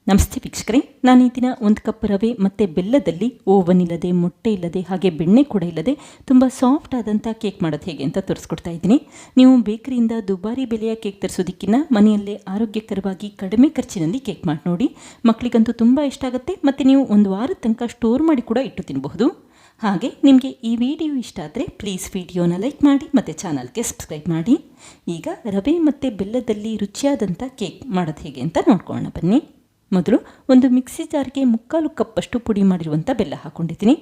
ನಮಸ್ತೆ ವೀಕ್ಷಕರೇ, ನಾನು ಈ ದಿನ ಒಂದು ಕಪ್ ರವೆ ಮತ್ತು ಬೆಲ್ಲದಲ್ಲಿ ಓವನ್ ಇಲ್ಲದೆ, ಮೊಟ್ಟೆ ಇಲ್ಲದೆ, ಹಾಗೆ ಬೆಣ್ಣೆ ಕೂಡ ಇಲ್ಲದೆ ತುಂಬ ಸಾಫ್ಟ್ ಆದಂಥ ಕೇಕ್ ಮಾಡೋದು ಹೇಗೆ ಅಂತ ತೋರಿಸ್ಕೊಡ್ತಾ ಇದ್ದೀನಿ. ನೀವು ಬೇಕರಿಯಿಂದ ದುಬಾರಿ ಬೆಲೆಯ ಕೇಕ್ ತರಿಸೋದಕ್ಕಿಂತ ಮನೆಯಲ್ಲೇ ಆರೋಗ್ಯಕರವಾಗಿ ಕಡಿಮೆ ಖರ್ಚಿನಲ್ಲಿ ಕೇಕ್ ಮಾಡಿ ನೋಡಿ. ಮಕ್ಕಳಿಗಂತೂ ತುಂಬ ಇಷ್ಟ ಆಗುತ್ತೆ ಮತ್ತು ನೀವು ಒಂದು ವಾರದ ತನಕ ಸ್ಟೋರ್ ಮಾಡಿ ಕೂಡ ಇಟ್ಟು ತಿನ್ನಬಹುದು. ಹಾಗೆ ನಿಮಗೆ ಈ ವಿಡಿಯೋ ಇಷ್ಟ ಆದರೆ ಪ್ಲೀಸ್ ವಿಡಿಯೋನ ಲೈಕ್ ಮಾಡಿ ಮತ್ತು ಚಾನಲ್ಗೆ ಸಬ್ಸ್ಕ್ರೈಬ್ ಮಾಡಿ. ಈಗ ರವೆ ಮತ್ತು ಬೆಲ್ಲದಲ್ಲಿ ರುಚಿಯಾದಂಥ ಕೇಕ್ ಮಾಡೋದು ಹೇಗೆ ಅಂತ ನೋಡ್ಕೊಳ್ಳೋಣ ಬನ್ನಿ. ಮೊದಲು ಒಂದು ಮಿಕ್ಸಿ ಜಾರ್ಗೆ 3/4 ಕಪ್ಪಷ್ಟು ಪುಡಿ ಮಾಡಿರುವಂಥ ಬೆಲ್ಲ ಹಾಕ್ಕೊಂಡಿದ್ದೀನಿ.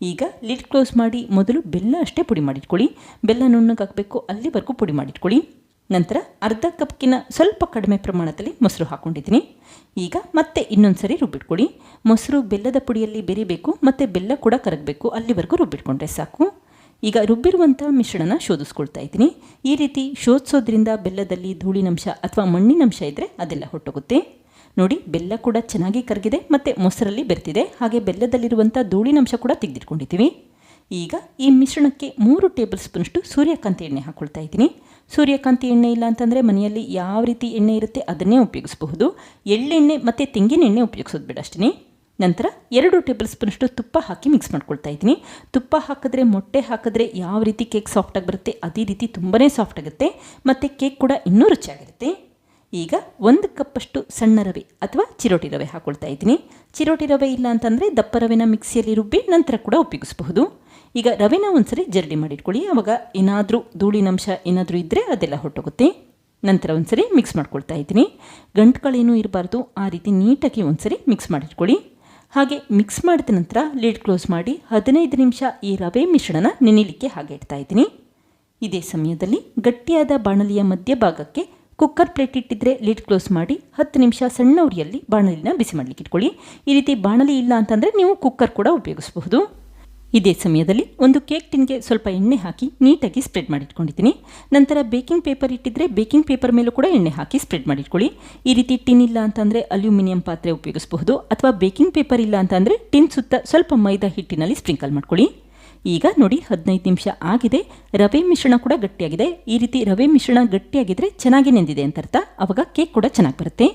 ಈಗ ಲಿಡ್ ಕ್ಲೋಸ್ ಮಾಡಿ ಮೊದಲು ಬೆಲ್ಲ ಅಷ್ಟೇ ಪುಡಿ ಮಾಡಿಟ್ಕೊಳ್ಳಿ. ಬೆಲ್ಲ ನುಣ್ಣಗಾಗಬೇಕು ಅಲ್ಲಿವರೆಗೂ ಪುಡಿ ಮಾಡಿಟ್ಕೊಳ್ಳಿ. ನಂತರ ಅರ್ಧ ಕಪ್ಗಿನ ಸ್ವಲ್ಪ ಕಡಿಮೆ ಪ್ರಮಾಣದಲ್ಲಿ ಮೊಸರು ಹಾಕ್ಕೊಂಡಿದ್ದೀನಿ. ಈಗ ಮತ್ತೆ ಇನ್ನೊಂದು ಸರಿ ರುಬ್ಬಿಟ್ಕೊಳ್ಳಿ. ಮೊಸರು ಬೆಲ್ಲದ ಪುಡಿಯಲ್ಲಿ ಬೆರಿಬೇಕು ಮತ್ತು ಬೆಲ್ಲ ಕೂಡ ಕರಗಬೇಕು, ಅಲ್ಲಿವರೆಗೂ ರುಬ್ಬಿಟ್ಕೊಂಡ್ರೆ ಸಾಕು. ಈಗ ರುಬ್ಬಿರುವಂಥ ಮಿಶ್ರಣನ ಶೋಧಿಸ್ಕೊಳ್ತಾ ಇದ್ದೀನಿ. ಈ ರೀತಿ ಶೋಧಿಸೋದ್ರಿಂದ ಬೆಲ್ಲದಲ್ಲಿ ಧೂಳಿನಂಶ ಅಥವಾ ಮಣ್ಣಿನಂಶ ಇದ್ದರೆ ಅದೆಲ್ಲ ಹೊಟ್ಟೋಗುತ್ತೆ. ನೋಡಿ, ಬೆಲ್ಲ ಕೂಡ ಚೆನ್ನಾಗಿ ಕರಗಿದೆ ಮತ್ತು ಮೊಸರಲ್ಲಿ ಬೆರೆತಿದೆ. ಹಾಗೆ ಬೆಲ್ಲದಲ್ಲಿರುವಂಥ ಧೂಳಿನಂಶ ಕೂಡ ತೆಗೆದಿಟ್ಕೊಂಡಿದ್ದೀವಿ. ಈಗ ಈ ಮಿಶ್ರಣಕ್ಕೆ 3 ಟೇಬಲ್ ಸ್ಪೂನಷ್ಟು ಸೂರ್ಯಕಾಂತಿ ಎಣ್ಣೆ ಹಾಕ್ಕೊಳ್ತಾ ಇದ್ದೀನಿ. ಸೂರ್ಯಕಾಂತಿ ಎಣ್ಣೆ ಇಲ್ಲ ಅಂತಂದರೆ ಮನೆಯಲ್ಲಿ ಯಾವ ರೀತಿ ಎಣ್ಣೆ ಇರುತ್ತೆ ಅದನ್ನೇ ಉಪಯೋಗಿಸಬಹುದು. ಎಳ್ಳೆಣ್ಣೆ ಮತ್ತು ತೆಂಗಿನ ಎಣ್ಣೆ ಉಪಯೋಗಿಸೋದು ಬೇಡ ಅಷ್ಟೇ. ನಂತರ 2 ಟೇಬಲ್ ಸ್ಪೂನಷ್ಟು ತುಪ್ಪ ಹಾಕಿ ಮಿಕ್ಸ್ ಮಾಡ್ಕೊಳ್ತಾ ಇದ್ದೀನಿ. ತುಪ್ಪ ಹಾಕಿದ್ರೆ, ಮೊಟ್ಟೆ ಹಾಕಿದ್ರೆ ಯಾವ ರೀತಿ ಕೇಕ್ ಸಾಫ್ಟಾಗಿ ಬರುತ್ತೆ ಅದೇ ರೀತಿ ತುಂಬಾ ಸಾಫ್ಟ್ ಆಗುತ್ತೆ ಮತ್ತು ಕೇಕ್ ಕೂಡ ಇನ್ನೂ ರುಚಿಯಾಗಿರುತ್ತೆ. ಈಗ 1 ಕಪ್ಪಷ್ಟು ಸಣ್ಣ ರವೆ ಅಥವಾ ಚಿರೋಟಿ ರವೆ ಹಾಕ್ಕೊಳ್ತಾ ಇದ್ದೀನಿ. ಚಿರೋಟಿ ರವೆ ಇಲ್ಲ ಅಂತಂದರೆ ದಪ್ಪ ರವೆನ ಮಿಕ್ಸಿಯಲ್ಲಿ ರುಬ್ಬಿ ನಂತರ ಕೂಡ ಉಪಯೋಗಿಸಬಹುದು. ಈಗ ರವೆನ ಒಂದ್ಸರಿ ಜರಡಿ ಮಾಡಿಟ್ಕೊಳ್ಳಿ. ಆವಾಗ ಏನಾದರೂ ಧೂಳಿನಂಶ ಏನಾದರೂ ಇದ್ದರೆ ಅದೆಲ್ಲ ಹೊಟ್ಟೋಗುತ್ತೆ. ನಂತರ ಒಂದ್ಸರಿ ಮಿಕ್ಸ್ ಮಾಡ್ಕೊಳ್ತಾ ಇದ್ದೀನಿ. ಗಂಟುಗಳೇನೂ ಇರಬಾರ್ದು, ಆ ರೀತಿ ನೀಟಾಗಿ ಒಂದ್ಸರಿ ಮಿಕ್ಸ್ ಮಾಡಿಟ್ಕೊಳ್ಳಿ. ಹಾಗೆ ಮಿಕ್ಸ್ ಮಾಡಿದ ನಂತರ ಲಿಡ್ ಕ್ಲೋಸ್ ಮಾಡಿ 15 ನಿಮಿಷ ಈ ರವೆ ಮಿಶ್ರಣನ ನೆನೆಯಲಿಕ್ಕೆ ಹಾಗೆ ಇಡ್ತಾ ಇದ್ದೀನಿ. ಇದೇ ಸಮಯದಲ್ಲಿ ಗಟ್ಟಿಯಾದ ಬಾಣಲಿಯ ಮಧ್ಯಭಾಗಕ್ಕೆ ಕುಕ್ಕರ್ ಪ್ಲೇಟ್ ಇಟ್ಟಿದ್ರೆ ಲಿಡ್ ಕ್ಲೋಸ್ ಮಾಡಿ 10 ನಿಮಿಷ ಸಣ್ಣ ಉರಿಯಲ್ಲಿ ಬಾಣಲಿನ ಬಿಸಿ ಮಾಡಲಿಕ್ಕೆ ಇಟ್ಕೊಳ್ಳಿ. ಈ ರೀತಿ ಬಾಣಲಿ ಇಲ್ಲ ಅಂತಂದರೆ ನೀವು ಕುಕ್ಕರ್ ಕೂಡ ಉಪಯೋಗಿಸಬಹುದು. ಇದೇ ಸಮಯದಲ್ಲಿ ಒಂದು ಕೇಕ್ ಟಿನ್ಗೆ ಸ್ವಲ್ಪ ಎಣ್ಣೆ ಹಾಕಿ ನೀಟಾಗಿ ಸ್ಪ್ರೆಡ್ ಮಾಡಿಟ್ಕೊಂಡಿದ್ದೀನಿ. ನಂತರ ಬೇಕಿಂಗ್ ಪೇಪರ್ ಇಟ್ಟಿದ್ರೆ ಬೇಕಿಂಗ್ ಪೇಪರ್ ಮೇಲೂ ಕೂಡ ಎಣ್ಣೆ ಹಾಕಿ ಸ್ಪ್ರೆಡ್ ಮಾಡಿಟ್ಕೊಳ್ಳಿ. ಈ ರೀತಿ ಟಿನ್ ಇಲ್ಲ ಅಂತಂದರೆ ಅಲ್ಯೂಮಿನಿಯಂ ಪಾತ್ರೆ ಉಪಯೋಗಿಸಬಹುದು, ಅಥವಾ ಬೇಕಿಂಗ್ ಪೇಪರ್ ಇಲ್ಲ ಅಂತಂದರೆ ಟಿನ್ ಸುತ್ತ ಸ್ವಲ್ಪ ಮೈದಾ ಹಿಟ್ಟಿನಲ್ಲಿ ಸ್ಪ್ರಿಂಕಲ್ ಮಾಡ್ಕೊಳ್ಳಿ. ಈಗ ನೋಡಿ, 15 ನಿಮಿಷ ಆಗಿದೆ. ರವೆ ಮಿಶ್ರಣ ಕೂಡ ಗಟ್ಟಿಯಾಗಿದೆ. ಈ ರೀತಿ ರವೆ ಮಿಶ್ರಣ ಗಟ್ಟಿಯಾಗಿದ್ದರೆ ಚೆನ್ನಾಗಿ ನೆಂದಿದೆ ಅಂತ ಅರ್ಥ. ಆವಾಗ ಕೇಕ್ ಕೂಡ ಚೆನ್ನಾಗಿ ಬರುತ್ತೆ.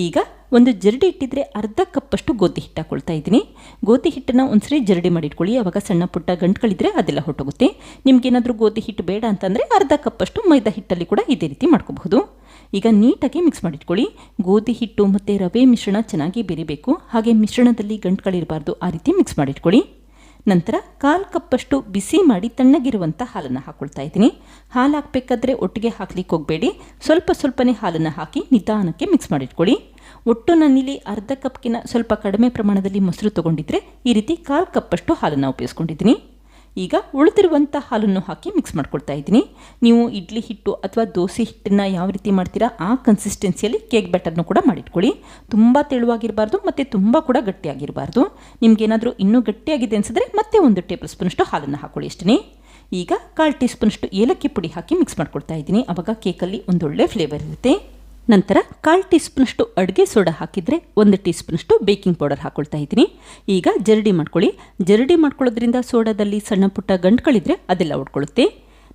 ಈಗ ಒಂದು ಜರಡಿ ಇಟ್ಟಿದ್ರೆ ಅರ್ಧ ಕಪ್ಪಷ್ಟು ಗೋಧಿ ಹಿಟ್ಟು ಹಾಕ್ಕೊಳ್ತಾ ಇದ್ದೀನಿ. ಗೋಧಿ ಹಿಟ್ಟನ್ನು ಒಂದ್ಸರಿ ಜರಡಿ ಮಾಡಿಟ್ಕೊಳ್ಳಿ. ಆವಾಗ ಸಣ್ಣ ಪುಟ್ಟ ಗಂಟುಗಳಿದ್ರೆ ಅದೆಲ್ಲ ಹೊಟ್ಟೋಗುತ್ತೆ. ನಿಮ್ಗೇನಾದರೂ ಗೋಧಿ ಹಿಟ್ಟು ಬೇಡ ಅಂತಂದರೆ ಅರ್ಧ ಕಪ್ಪಷ್ಟು ಮೈದಾ ಹಿಟ್ಟಲ್ಲಿ ಕೂಡ ಇದೇ ರೀತಿ ಮಾಡ್ಕೋಬಹುದು. ಈಗ ನೀಟಾಗಿ ಮಿಕ್ಸ್ ಮಾಡಿಟ್ಕೊಳ್ಳಿ. ಗೋಧಿ ಹಿಟ್ಟು ಮತ್ತು ರವೆ ಮಿಶ್ರಣ ಚೆನ್ನಾಗಿ ಬೆರಿಬೇಕು. ಹಾಗೆ ಮಿಶ್ರಣದಲ್ಲಿ ಗಂಟುಗಳಿರಬಾರ್ದು, ಆ ರೀತಿ ಮಿಕ್ಸ್ ಮಾಡಿಟ್ಕೊಳ್ಳಿ. ನಂತರ 1/4 ಕಪ್ಪಷ್ಟು ಬಿಸಿ ಮಾಡಿ ತಣ್ಣಗಿರುವಂಥ ಹಾಲನ್ನು ಹಾಕ್ಕೊಳ್ತಾ ಇದ್ದೀನಿ. ಹಾಲು ಹಾಕಬೇಕಾದ್ರೆ ಒಟ್ಟಿಗೆ ಹಾಕ್ಲಿಕ್ಕೆ ಹೋಗಬೇಡಿ, ಸ್ವಲ್ಪ ಸ್ವಲ್ಪನೇ ಹಾಲನ್ನು ಹಾಕಿ ನಿಧಾನಕ್ಕೆ ಮಿಕ್ಸ್ ಮಾಡಿಟ್ಕೊಳ್ಳಿ. ಒಟ್ಟು ನಾನಿಲ್ಲಿ ಅರ್ಧ ಕಪ್ಗಿನ ಸ್ವಲ್ಪ ಕಡಿಮೆ ಪ್ರಮಾಣದಲ್ಲಿ ಮೊಸರು ತೊಗೊಂಡಿದ್ರೆ ಈ ರೀತಿ 1/4 ಕಪ್ಪಷ್ಟು ಹಾಲನ್ನು ಉಪಯೋಗಿಸ್ಕೊಂಡಿದ್ದೀನಿ. ಈಗ ಉಳಿದಿರುವಂಥ ಹಾಲನ್ನು ಹಾಕಿ ಮಿಕ್ಸ್ ಮಾಡ್ಕೊಳ್ತಾ ಇದ್ದೀನಿ. ನೀವು ಇಡ್ಲಿ ಹಿಟ್ಟು ಅಥವಾ ದೋಸೆ ಹಿಟ್ಟನ್ನು ಯಾವ ರೀತಿ ಮಾಡ್ತೀರಾ ಆ ಕನ್ಸಿಸ್ಟೆನ್ಸಿಯಲ್ಲಿ ಕೇಕ್ ಬ್ಯಾಟರ್ನು ಕೂಡ ಮಾಡಿಟ್ಕೊಳ್ಳಿ. ತುಂಬ ತೆಳುವಾಗಿರಬಾರ್ದು ಮತ್ತು ತುಂಬ ಕೂಡ ಗಟ್ಟಿಯಾಗಿರಬಾರ್ದು. ನಿಮಗೇನಾದರೂ ಇನ್ನೂ ಗಟ್ಟಿಯಾಗಿದೆ ಅನಿಸಿದ್ರೆ ಮತ್ತೆ 1 ಟೇಬಲ್ ಸ್ಪೂನಷ್ಟು ಹಾಲನ್ನು ಹಾಕ್ಕೊಳ್ಳಿ ಅಷ್ಟೇ. ಈಗ 1/4 ಟೀ ಸ್ಪೂನಷ್ಟು ಏಲಕ್ಕಿ ಪುಡಿ ಹಾಕಿ ಮಿಕ್ಸ್ ಮಾಡ್ಕೊಳ್ತಾ ಇದ್ದೀನಿ. ಆವಾಗ ಕೇಕಲ್ಲಿ ಒಂದೊಳ್ಳೆ ಫ್ಲೇವರ್ ಇರುತ್ತೆ. ನಂತರ 1/4 ಟೀ ಸ್ಪೂನಷ್ಟು ಅಡುಗೆ ಸೋಡಾ ಹಾಕಿದರೆ 1 ಟೀ ಸ್ಪೂನಷ್ಟು ಬೇಕಿಂಗ್ ಪೌಡರ್ ಹಾಕ್ಕೊಳ್ತಾ ಇದ್ದೀನಿ. ಈಗ ಜರಡಿ ಮಾಡ್ಕೊಳ್ಳಿ. ಜರಡಿ ಮಾಡ್ಕೊಳ್ಳೋದ್ರಿಂದ ಸೋಡಾದಲ್ಲಿ ಸಣ್ಣ ಪುಟ್ಟ ಗಂಟುಗಳಿದ್ರೆ ಅದೆಲ್ಲ ಉಟ್ಕೊಳ್ಳುತ್ತೆ.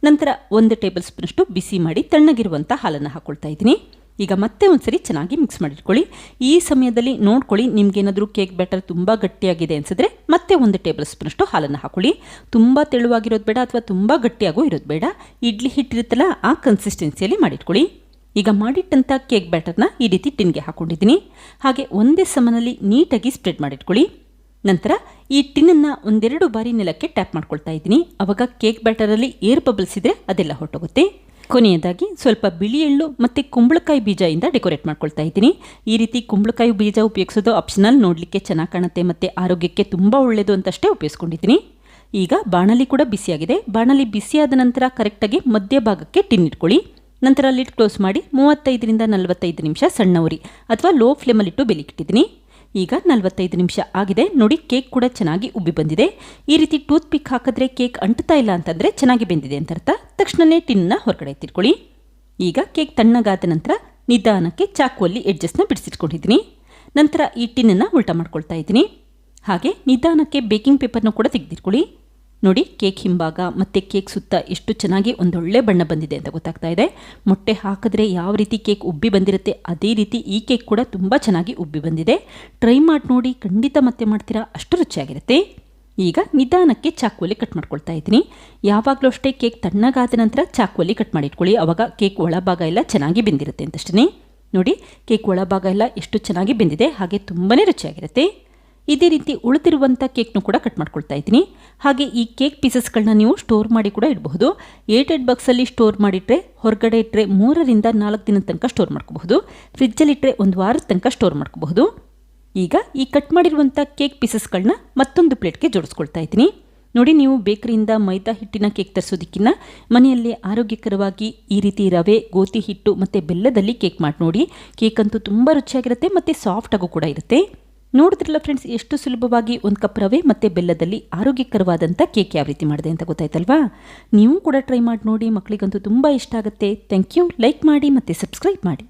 ನಂತರ 1 ಟೇಬಲ್ ಸ್ಪೂನಷ್ಟು ಬಿಸಿ ಮಾಡಿ ತಣ್ಣಗಿರುವಂಥ ಹಾಲನ್ನು ಹಾಕ್ಕೊಳ್ತಾ ಇದ್ದೀನಿ. ಈಗ ಮತ್ತೆ ಒಂದ್ಸರಿ ಚೆನ್ನಾಗಿ ಮಿಕ್ಸ್ ಮಾಡಿಟ್ಕೊಳ್ಳಿ. ಈ ಸಮಯದಲ್ಲಿ ನೋಡ್ಕೊಳ್ಳಿ, ನಿಮ್ಗೇನಾದರೂ ಕೇಕ್ ಬ್ಯಾಟರ್ ತುಂಬ ಗಟ್ಟಿಯಾಗಿದೆ ಅನಿಸಿದ್ರೆ ಮತ್ತೆ 1 ಟೇಬಲ್ ಸ್ಪೂನಷ್ಟು ಹಾಲನ್ನು ಹಾಕ್ಕೊಳ್ಳಿ. ತುಂಬ ತೆಳುವಾಗಿರೋದು ಬೇಡ ಅಥವಾ ತುಂಬ ಗಟ್ಟಿಯಾಗೂ ಇರೋದು ಬೇಡ. ಇಡ್ಲಿ ಹಿಟ್ಟಿರುತ್ತಲ್ಲ ಆ ಕನ್ಸಿಸ್ಟೆನ್ಸಿಯಲ್ಲಿ ಮಾಡಿಟ್ಕೊಳ್ಳಿ. ಈಗ ಮಾಡಿಟ್ಟಂಥ ಕೇಕ್ ಬ್ಯಾಟರ್ನ ಈ ರೀತಿ ಟಿನ್ಗೆ ಹಾಕ್ಕೊಂಡಿದ್ದೀನಿ. ಹಾಗೆ ಒಂದೇ ಸಮನಲ್ಲಿ ನೀಟಾಗಿ ಸ್ಪ್ರೆಡ್ ಮಾಡಿಟ್ಕೊಳ್ಳಿ. ನಂತರ ಈ ಟಿನ್ನನ್ನು 1-2 ಬಾರಿ ನೆಲಕ್ಕೆ ಟ್ಯಾಪ್ ಮಾಡ್ಕೊಳ್ತಾ ಇದ್ದೀನಿ. ಆವಾಗ ಕೇಕ್ ಬ್ಯಾಟರಲ್ಲಿ ಏರ್ ಬಬಲ್ಸ್ ಇದ್ದರೆ ಅದೆಲ್ಲ ಹೊಟ್ಟೋಗುತ್ತೆ. ಕೊನೆಯದಾಗಿ ಸ್ವಲ್ಪ ಬಿಳಿ ಎಳ್ಳು ಮತ್ತು ಕುಂಬಳಕಾಯಿ ಬೀಜದಿಂದ ಡೆಕೋರೇಟ್ ಮಾಡ್ಕೊಳ್ತಾ ಇದ್ದೀನಿ. ಈ ರೀತಿ ಕುಂಬಳಕಾಯಿ ಬೀಜ ಉಪಯೋಗಿಸೋದು ಆಪ್ಷನಲ್, ನೋಡಲಿಕ್ಕೆ ಚೆನ್ನಾಗಿ ಕಾಣುತ್ತೆ ಮತ್ತು ಆರೋಗ್ಯಕ್ಕೆ ತುಂಬ ಒಳ್ಳೆಯದು ಅಂತಷ್ಟೇ ಉಪಯೋಗಿಸ್ಕೊಂಡಿದ್ದೀನಿ. ಈಗ ಬಾಣಲಿ ಕೂಡ ಬಿಸಿಯಾಗಿದೆ. ಬಾಣಲಿ ಬಿಸಿಯಾದ ನಂತರ ಕರೆಕ್ಟಾಗಿ ಮಧ್ಯಭಾಗಕ್ಕೆ ಟಿನ್ ಇಟ್ಕೊಳ್ಳಿ. ನಂತರ ಲಿಡ್ ಕ್ಲೋಸ್ ಮಾಡಿ 35ರಿಂದ 45 ನಿಮಿಷ ಸಣ್ಣ ಉರಿ ಅಥವಾ ಲೋ ಫ್ಲೇಮಲ್ಲಿಟ್ಟು ಬೆಲಿಕಿಟ್ಟಿದ್ದೀನಿ. ಈಗ 45 ನಿಮಿಷ ಆಗಿದೆ. ನೋಡಿ, ಕೇಕ್ ಕೂಡ ಚೆನ್ನಾಗಿ ಉಬ್ಬಿ ಬಂದಿದೆ. ಈ ರೀತಿ ಟೂತ್ ಪಿಕ್ ಹಾಕಿದ್ರೆ ಕೇಕ್ ಅಂಟ್ತಾ ಇಲ್ಲ ಅಂತಂದರೆ ಚೆನ್ನಾಗಿ ಬೆಂದಿದೆ ಅಂತ ಅರ್ಥ. ತಕ್ಷಣವೇ ಟಿನ್ನ ಹೊರಗಡೆ ಎತ್ತಿಟ್ಕೊಳ್ಳಿ. ಈಗ ಕೇಕ್ ತಣ್ಣಗಾದ ನಂತರ ನಿಧಾನಕ್ಕೆ ಚಾಕುವಲ್ಲಿ ಎಡ್ಜಸ್ನ ಬಿಡಿಸಿಟ್ಕೊಂಡಿದ್ದೀನಿ. ನಂತರ ಈ ಟಿನ್ನನ್ನು ಉಲ್ಟಾ ಮಾಡ್ಕೊಳ್ತಾ ಇದ್ದೀನಿ. ಹಾಗೆ ನಿಧಾನಕ್ಕೆ ಬೇಕಿಂಗ್ ಪೇಪರ್ನ ಕೂಡ ತೆಗೆದಿಟ್ಕೊಳ್ಳಿ. ನೋಡಿ ಕೇಕ್ ಹಿಂಭಾಗ ಮತ್ತು ಕೇಕ್ ಸುತ್ತ ಎಷ್ಟು ಚೆನ್ನಾಗಿ ಒಂದೊಳ್ಳೆ ಬಣ್ಣ ಬಂದಿದೆ ಅಂತ ಗೊತ್ತಾಗ್ತಾ ಇದೆ. ಮೊಟ್ಟೆ ಹಾಕಿದ್ರೆ ಯಾವ ರೀತಿ ಕೇಕ್ ಉಬ್ಬಿ ಬಂದಿರುತ್ತೆ ಅದೇ ರೀತಿ ಈ ಕೇಕ್ ಕೂಡ ತುಂಬ ಚೆನ್ನಾಗಿ ಉಬ್ಬಿ ಬಂದಿದೆ. ಟ್ರೈ ಮಾಡಿ ನೋಡಿ, ಖಂಡಿತ ಮತ್ತೆ ಮಾಡ್ತೀರಾ, ಅಷ್ಟು ರುಚಿಯಾಗಿರುತ್ತೆ. ಈಗ ನಿಧಾನಕ್ಕೆ ಚಾಕುವಲ್ಲಿ ಕಟ್ ಮಾಡ್ಕೊಳ್ತಾ ಇದ್ದೀನಿ. ಯಾವಾಗಲೂ ಅಷ್ಟೇ ಕೇಕ್ ತಣ್ಣಗಾದ ನಂತರ ಚಾಕುವಲ್ಲಿ ಕಟ್ ಮಾಡಿ ಇಟ್ಕೊಳ್ಳಿ, ಆವಾಗ ಕೇಕ್ ಒಳಭಾಗ ಎಲ್ಲ ಚೆನ್ನಾಗಿ ಬೆಂದಿರುತ್ತೆ ಅಂತಷ್ಟೇ. ನೋಡಿ ಕೇಕ್ ಒಳಭಾಗ ಎಲ್ಲ ಎಷ್ಟು ಚೆನ್ನಾಗಿ ಬೆಂದಿದೆ, ಹಾಗೆ ತುಂಬಾ ರುಚಿಯಾಗಿರುತ್ತೆ. ಇದೇ ರೀತಿ ಉಳಿದಿರುವಂಥ ಕೇಕ್ನು ಕೂಡ ಕಟ್ ಮಾಡ್ಕೊಳ್ತಾ ಇದ್ದೀನಿ. ಹಾಗೆ ಈ ಕೇಕ್ ಪೀಸಸ್ಗಳನ್ನ ನೀವು ಸ್ಟೋರ್ ಮಾಡಿ ಕೂಡ ಇಡಬಹುದು. ಏರ್ಟೈಟ್ ಬಾಕ್ಸಲ್ಲಿ ಸ್ಟೋರ್ ಮಾಡಿಟ್ರೆ ಹೊರಗಡೆ ಇಟ್ಟರೆ 3 ರಿಂದ 4 ದಿನದ ತನಕ ಸ್ಟೋರ್ ಮಾಡ್ಕೋಬಹುದು. ಫ್ರಿಜ್ಜಲ್ಲಿ ಇಟ್ಟರೆ 1 ವಾರದ ತನಕ ಸ್ಟೋರ್ ಮಾಡ್ಕೋಬಹುದು. ಈಗ ಈ ಕಟ್ ಮಾಡಿರುವಂಥ ಕೇಕ್ ಪೀಸಸ್ಗಳನ್ನ ಮತ್ತೊಂದು ಪ್ಲೇಟ್ಗೆ ಜೋಡಿಸ್ಕೊಳ್ತಾ ಇದ್ದೀನಿ. ನೋಡಿ, ನೀವು ಬೇಕರಿಯಿಂದ ಮೈದಾ ಹಿಟ್ಟಿನ ಕೇಕ್ ತರಿಸೋದಕ್ಕಿಂತ ಮನೆಯಲ್ಲಿ ಆರೋಗ್ಯಕರವಾಗಿ ಈ ರೀತಿ ರವೆ, ಗೋಧಿ ಹಿಟ್ಟು ಮತ್ತು ಬೆಲ್ಲದಲ್ಲಿ ಕೇಕ್ ಮಾಡಿ ನೋಡಿ. ಕೇಕ್ ಅಂತೂ ತುಂಬ ರುಚಿಯಾಗಿರುತ್ತೆ ಮತ್ತು ಸಾಫ್ಟಾಗೂ ಕೂಡ ಇರುತ್ತೆ. ನೋಡಿದ್ರಲ್ಲ ಫ್ರೆಂಡ್ಸ್, ಎಷ್ಟು ಸುಲಭವಾಗಿ 1 ಕಪ್ ರವೆ ಮತ್ತು ಬೆಲ್ಲದಲ್ಲಿ ಆರೋಗ್ಯಕರವಾದಂಥ ಕೇಕ್ ಯಾವ ರೀತಿ ಮಾಡಿದೆ ಅಂತ ಗೊತ್ತಾಯ್ತಲ್ವಾ? ನೀವು ಕೂಡ ಟ್ರೈ ಮಾಡಿ ನೋಡಿ, ಮಕ್ಕಳಿಗಂತೂ ತುಂಬ ಇಷ್ಟ ಆಗುತ್ತೆ. Thank you. ಲೈಕ್ ಮಾಡಿ ಮತ್ತು ಸಬ್ಸ್ಕ್ರೈಬ್ ಮಾಡಿ.